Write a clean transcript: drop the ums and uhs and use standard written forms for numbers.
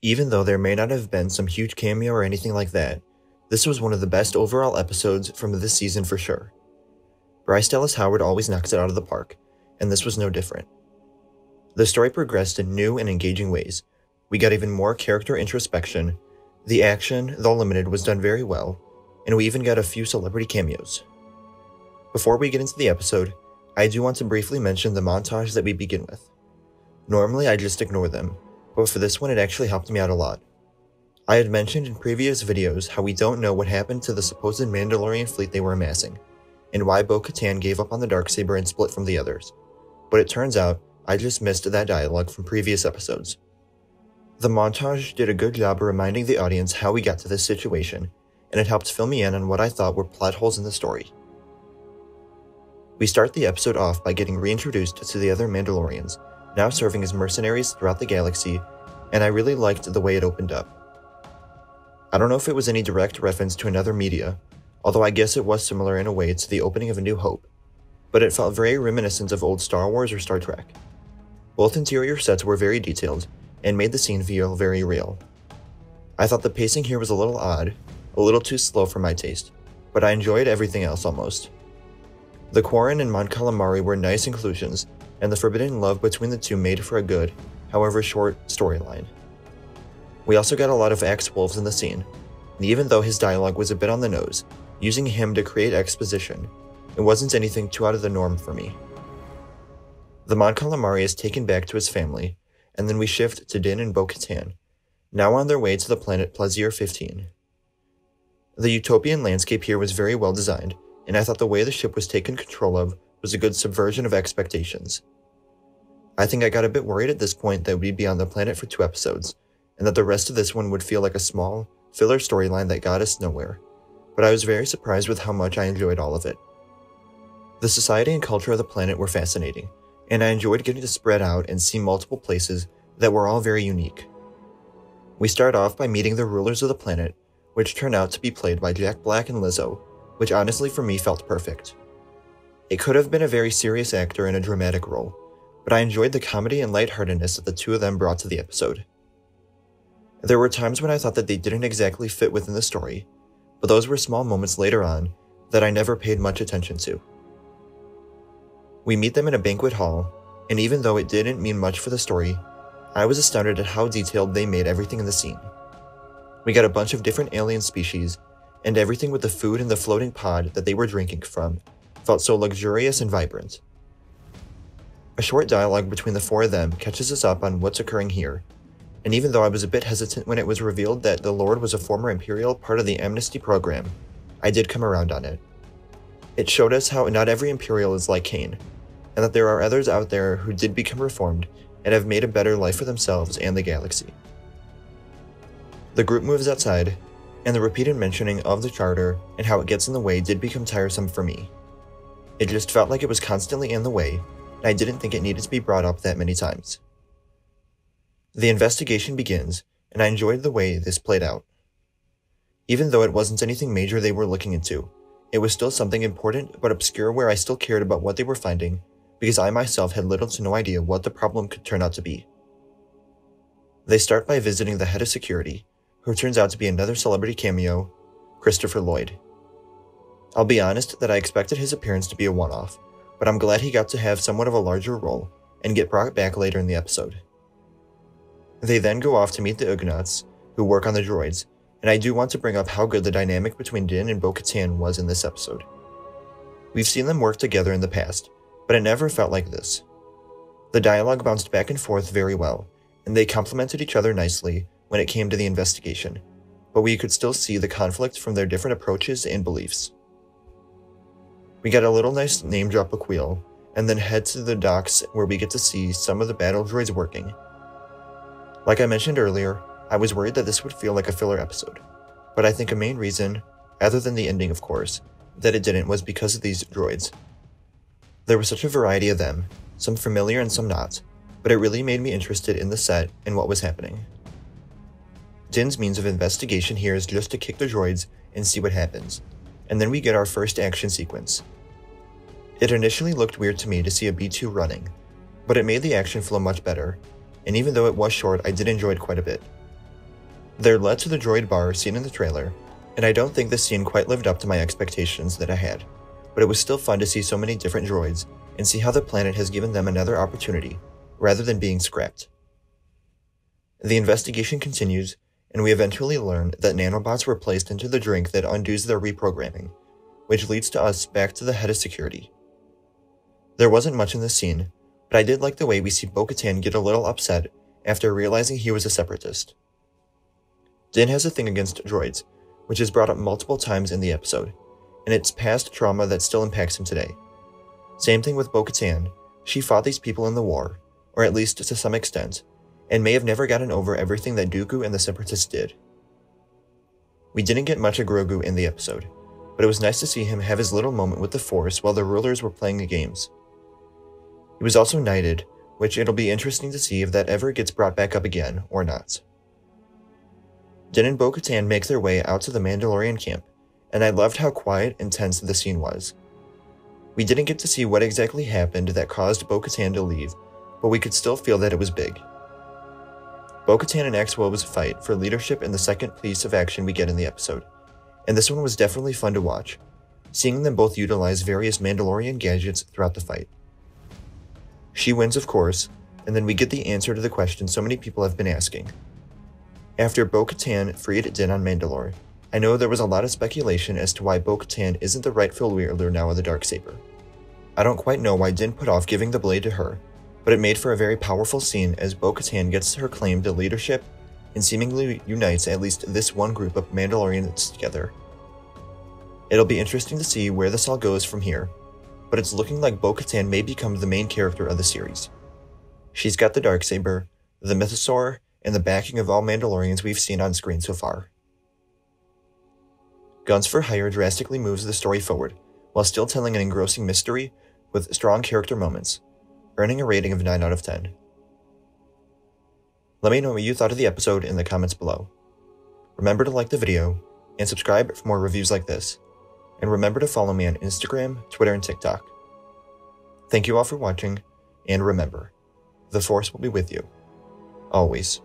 Even though there may not have been some huge cameo or anything like that, this was one of the best overall episodes from this season for sure. Bryce Dallas Howard always knocks it out of the park, and this was no different. The story progressed in new and engaging ways. We got even more character introspection, the action, though limited, was done very well, and we even got a few celebrity cameos. Before we get into the episode, I do want to briefly mention the montage that we begin with. Normally I just ignore them, but for this one it actually helped me out a lot. I had mentioned in previous videos how we don't know what happened to the supposed Mandalorian fleet they were amassing, and why Bo-Katan gave up on the Darksaber and split from the others, but it turns out I just missed that dialogue from previous episodes. The montage did a good job of reminding the audience how we got to this situation, and it helped fill me in on what I thought were plot holes in the story. We start the episode off by getting reintroduced to the other Mandalorians, now serving as mercenaries throughout the galaxy, and I really liked the way it opened up. I don't know if it was any direct reference to another media, although I guess it was similar in a way to the opening of A New Hope, but it felt very reminiscent of old Star Wars or Star Trek. Both interior sets were very detailed, and made the scene feel very real. I thought the pacing here was a little odd, a little too slow for my taste, but I enjoyed everything else almost. The Quarren and Mon Calamari were nice inclusions, and the forbidden love between the two made for a good, however short, storyline. We also got a lot of Axe Woves in the scene, and even though his dialogue was a bit on the nose, using him to create exposition, it wasn't anything too out of the norm for me. The Mon Calamari is taken back to his family, and then we shift to Din and Bo-Katan, now on their way to the planet Plaisir 15. The utopian landscape here was very well designed, and I thought the way the ship was taken control of was a good subversion of expectations. I think I got a bit worried at this point that we'd be on the planet for 2 episodes, and that the rest of this one would feel like a small, filler storyline that got us nowhere, but I was very surprised with how much I enjoyed all of it. The society and culture of the planet were fascinating, and I enjoyed getting to spread out and see multiple places that were all very unique. We start off by meeting the rulers of the planet, which turn out to be played by Jack Black and Lizzo, which honestly for me felt perfect. It could have been a very serious actor in a dramatic role, but I enjoyed the comedy and lightheartedness that the two of them brought to the episode. There were times when I thought that they didn't exactly fit within the story, but those were small moments later on that I never paid much attention to. We meet them in a banquet hall, and even though it didn't mean much for the story, I was astounded at how detailed they made everything in the scene. We got a bunch of different alien species, and everything with the food and the floating pod that they were drinking from felt so luxurious and vibrant. A short dialogue between the 4 of them catches us up on what's occurring here, and even though I was a bit hesitant when it was revealed that the Lord was a former Imperial part of the amnesty program, I did come around on it. It showed us how not every Imperial is like Kane, and that there are others out there who did become reformed and have made a better life for themselves and the galaxy. The group moves outside, and the repeated mentioning of the charter and how it gets in the way did become tiresome for me. It just felt like it was constantly in the way, and I didn't think it needed to be brought up that many times. The investigation begins, and I enjoyed the way this played out. Even though it wasn't anything major they were looking into, it was still something important but obscure where I still cared about what they were finding, because I myself had little to no idea what the problem could turn out to be. They start by visiting the head of security, who turns out to be another celebrity cameo, Christopher Lloyd. I'll be honest that I expected his appearance to be a one-off, but I'm glad he got to have somewhat of a larger role and get brought back later in the episode. They then go off to meet the Ugnaughts, who work on the droids, and I do want to bring up how good the dynamic between Din and Bo-Katan was in this episode. We've seen them work together in the past, but it never felt like this. The dialogue bounced back and forth very well, and they complemented each other nicely when it came to the investigation, but we could still see the conflict from their different approaches and beliefs. We got a little nice name drop Aquil, and then head to the docks where we get to see some of the battle droids working. Like I mentioned earlier, I was worried that this would feel like a filler episode, but I think a main reason, other than the ending of course, that it didn't was because of these droids. There was such a variety of them, some familiar and some not, but it really made me interested in the set and what was happening. Din's means of investigation here is just to kick the droids and see what happens, and then we get our first action sequence. It initially looked weird to me to see a B2 running, but it made the action flow much better, and even though it was short, I did enjoy it quite a bit. They're led to the droid bar seen in the trailer, and I don't think this scene quite lived up to my expectations that I had, but it was still fun to see so many different droids and see how the planet has given them another opportunity, rather than being scrapped. The investigation continues, and we eventually learn that nanobots were placed into the drink that undoes their reprogramming, which leads to us back to the head of security. There wasn't much in this scene, but I did like the way we see Bo-Katan get a little upset after realizing he was a separatist. Din has a thing against droids, which is brought up multiple times in the episode, and it's past trauma that still impacts him today. Same thing with Bo-Katan. She fought these people in the war, or at least to some extent, and may have never gotten over everything that Dooku and the Separatists did. We didn't get much of Grogu in the episode, but it was nice to see him have his little moment with the Force while the rulers were playing the games. He was also knighted, which it'll be interesting to see if that ever gets brought back up again, or not. Din and Bo-Katan make their way out to the Mandalorian camp, and I loved how quiet and tense the scene was. We didn't get to see what exactly happened that caused Bo-Katan to leave, but we could still feel that it was big. Bo-Katan and Axe Woves fight for leadership in the second piece of action we get in the episode, and this one was definitely fun to watch, seeing them both utilize various Mandalorian gadgets throughout the fight. She wins, of course, and then we get the answer to the question so many people have been asking. After Bo-Katan freed Din on Mandalore, I know there was a lot of speculation as to why Bo-Katan isn't the rightful wielder now of the Darksaber. I don't quite know why Din put off giving the blade to her, but it made for a very powerful scene as Bo-Katan gets her claim to leadership and seemingly unites at least this one group of Mandalorians together. It'll be interesting to see where this all goes from here, but it's looking like Bo-Katan may become the main character of the series. She's got the Darksaber, the Mythosaur, and the backing of all Mandalorians we've seen on screen so far. Guns for Hire drastically moves the story forward, while still telling an engrossing mystery with strong character moments, earning a rating of 9 out of 10. Let me know what you thought of the episode in the comments below. Remember to like the video, and subscribe for more reviews like this, and remember to follow me on Instagram, Twitter, and TikTok. Thank you all for watching, and remember, the Force will be with you, always.